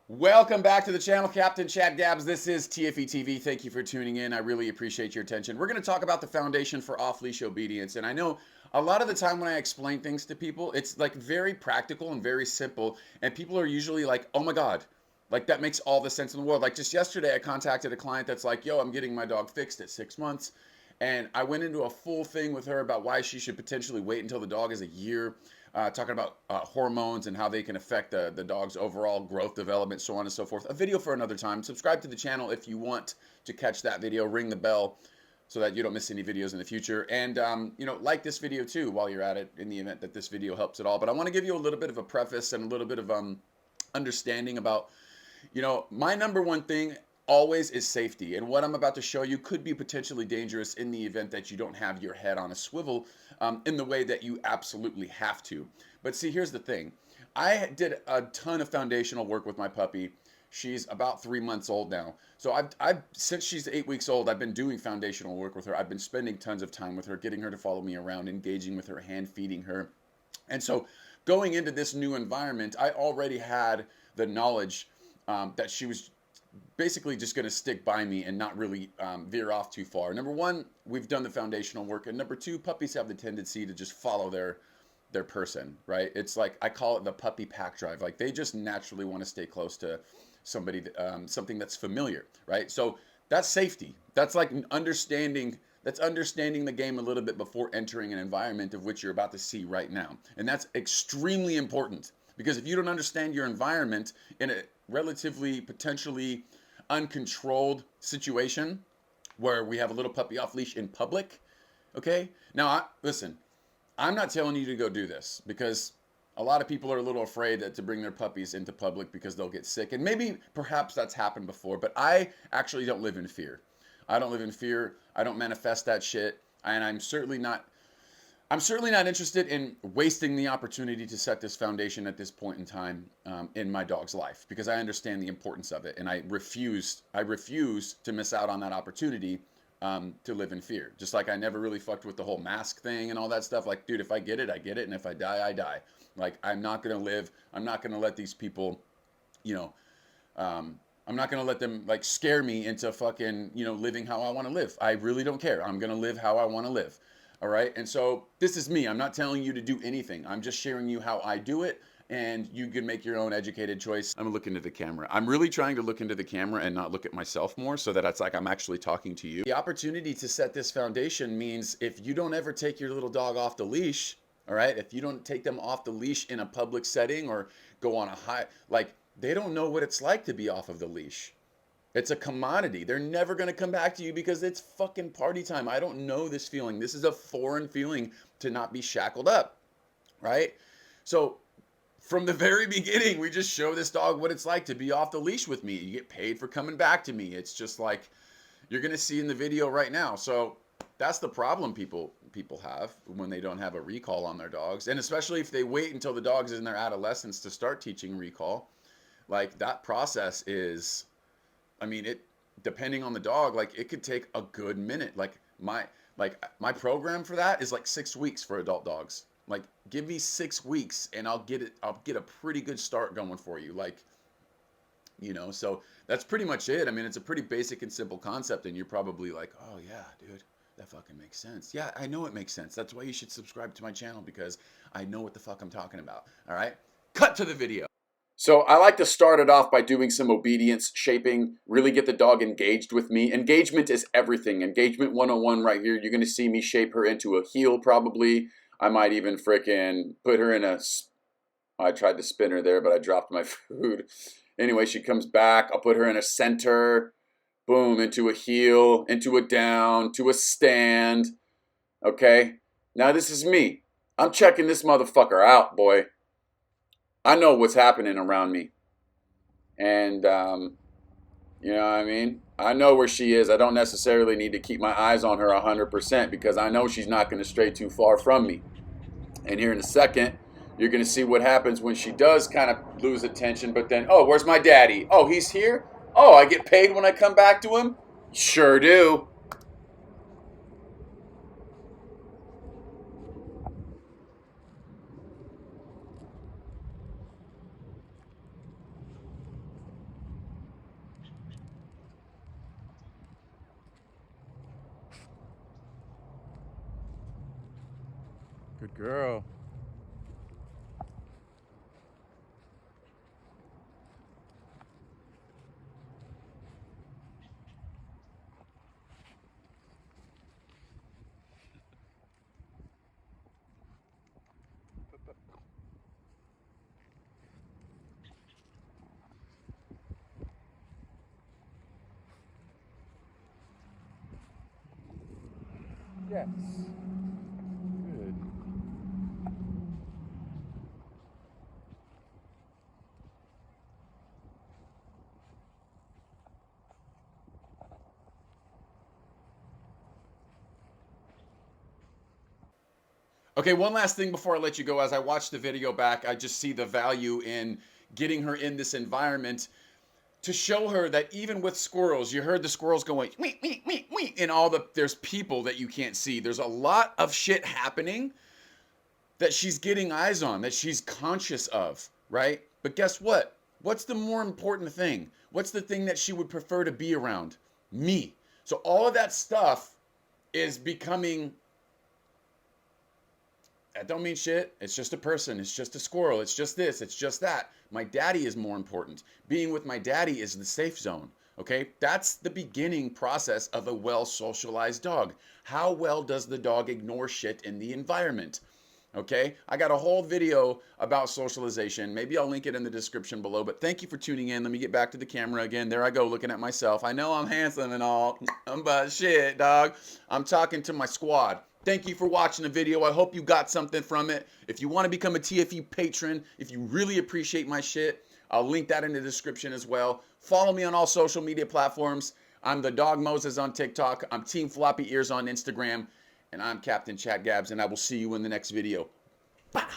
Welcome back to the channel, Captain Chad Gabs. This is TFE TV. Thank you for tuning in. I really appreciate your attention. We're going to talk about the foundation for off-leash obedience. And I know a lot of the time when I explain things to people, it's like very practical and very simple. And people are usually like, oh my God, like that makes all the sense in the world. Like just yesterday, I contacted a client that's like, yo, I'm getting my dog fixed at 6 months. And I went into a full thing with her about why she should potentially wait until the dog is a year, talking about hormones and how they can affect the dog's overall growth, development, so on and so forth. A video for another time. Subscribe to the channel if you want to catch that video. Ring the bell so that you don't miss any videos in the future. And, like this video too while you're at it in the event that this video helps at all. But I want to give you a little bit of a preface and a little bit of understanding about my number one thing always is safety. And what I'm about to show you could be potentially dangerous in the event that you don't have your head on a swivel in the way that you absolutely have to. But see, here's the thing. I did a ton of foundational work with my puppy. She's about 3 months old now. So I've since she's 8 weeks old, I've been doing foundational work with her. I've been spending tons of time with her, getting her to follow me around, engaging with her, hand feeding her. And so going into this new environment, I already had the knowledge that she was basically just going to stick by me and not really veer off too far. Number one, we've done the foundational work, and number two, puppies have the tendency to just follow their person, right? It's like I call it the puppy pack drive. Like they just naturally want to stay close to somebody, something that's familiar, right? So that's safety. That's like understanding. That's understanding the game a little bit before entering an environment of which you're about to see right now, and that's extremely important. Because if you don't understand your environment in a relatively potentially uncontrolled situation where we have a little puppy off leash in public, okay? Now, listen, I'm not telling you to go do this because a lot of people are a little afraid to bring their puppies into public because they'll get sick. And maybe perhaps that's happened before, but I actually don't live in fear. I don't live in fear. I don't manifest that shit. And I'm certainly not interested in wasting the opportunity to set this foundation at this point in time in my dog's life because I understand the importance of it, and I refuse to miss out on that opportunity to live in fear. Just like I never really fucked with the whole mask thing and all that stuff. Like, dude, if I get it, I get it, and if I die, I die. Like, I'm not gonna live. I'm not gonna let these people, you know, I'm not gonna let them like scare me into fucking living how I want to live. I really don't care. I'm gonna live how I want to live. All right. And so this is me. I'm not telling you to do anything. I'm just sharing you how I do it. And you can make your own educated choice. I'm looking into the camera. I'm really trying to look into the camera and not look at myself more so that it's like I'm actually talking to you. The opportunity to set this foundation means if you don't ever take your little dog off the leash, all right, if you don't take them off the leash in a public setting or go on a high, like they don't know what it's like to be off of the leash. It's a commodity. They're never going to come back to you because it's fucking party time. I don't know this feeling. This is a foreign feeling to not be shackled up, right? So from the very beginning, we just show this dog what it's like to be off the leash with me. You get paid for coming back to me. It's just like you're going to see in the video right now. So that's the problem people have when they don't have a recall on their dogs. And especially if they wait until the dog's in their adolescence to start teaching recall. Like that process is, I mean, it depending on the dog, like it could take a good minute. Like my program for that is like 6 weeks for adult dogs. Like give me 6 weeks and I'll get a pretty good start going for you. Like, so that's pretty much it. I mean, it's a pretty basic and simple concept, and you're probably like, oh yeah, dude, that fucking makes sense. Yeah, I know it makes sense. That's why you should subscribe to my channel because I know what the fuck I'm talking about. All right? Cut to the video. So I like to start it off by doing some obedience shaping, really get the dog engaged with me. Engagement is everything. Engagement 101 right here. You're going to see me shape her into a heel probably. I might even frickin' put her in a, I tried to spin her there, but I dropped my food. Anyway, she comes back. I'll put her in a center. Boom, into a heel, into a down, to a stand. Okay? Now this is me. I'm checking this motherfucker out, boy. I know what's happening around me. And, you know what I mean? I know where she is. I don't necessarily need to keep my eyes on her 100% because I know she's not going to stray too far from me. And here in a second, you're going to see what happens when she does kind of lose attention. But then, oh, where's my daddy? Oh, he's here? Oh, I get paid when I come back to him? Sure do. Good girl. Yes. Good. Okay, one last thing before I let you go. As I watch the video back, I just see the value in getting her in this environment to show her that even with squirrels, you heard the squirrels going, wee, wee, wee, wee, and there's people that you can't see. There's a lot of shit happening that she's getting eyes on, that she's conscious of, right? But guess what? What's the more important thing? What's the thing that she would prefer to be around? Me. So all of that stuff is becoming, that don't mean shit. It's just a person. It's just a squirrel. It's just this. It's just that. My daddy is more important. Being with my daddy is the safe zone. Okay? That's the beginning process of a well socialized dog. How well does the dog ignore shit in the environment? Okay? I got a whole video about socialization. Maybe I'll link it in the description below. But thank you for tuning in. Let me get back to the camera again. There I go, looking at myself. I know I'm handsome and all. But shit, dog. I'm talking to my squad. Thank you for watching the video. I hope you got something from it. If you want to become a TFE patron, if you really appreciate my shit, I'll link that in the description as well. Follow me on all social media platforms. I'm the Dog Moses on TikTok. I'm Team Floppy Ears on Instagram. And I'm Captain Chat Gabs, and I will see you in the next video. Bow.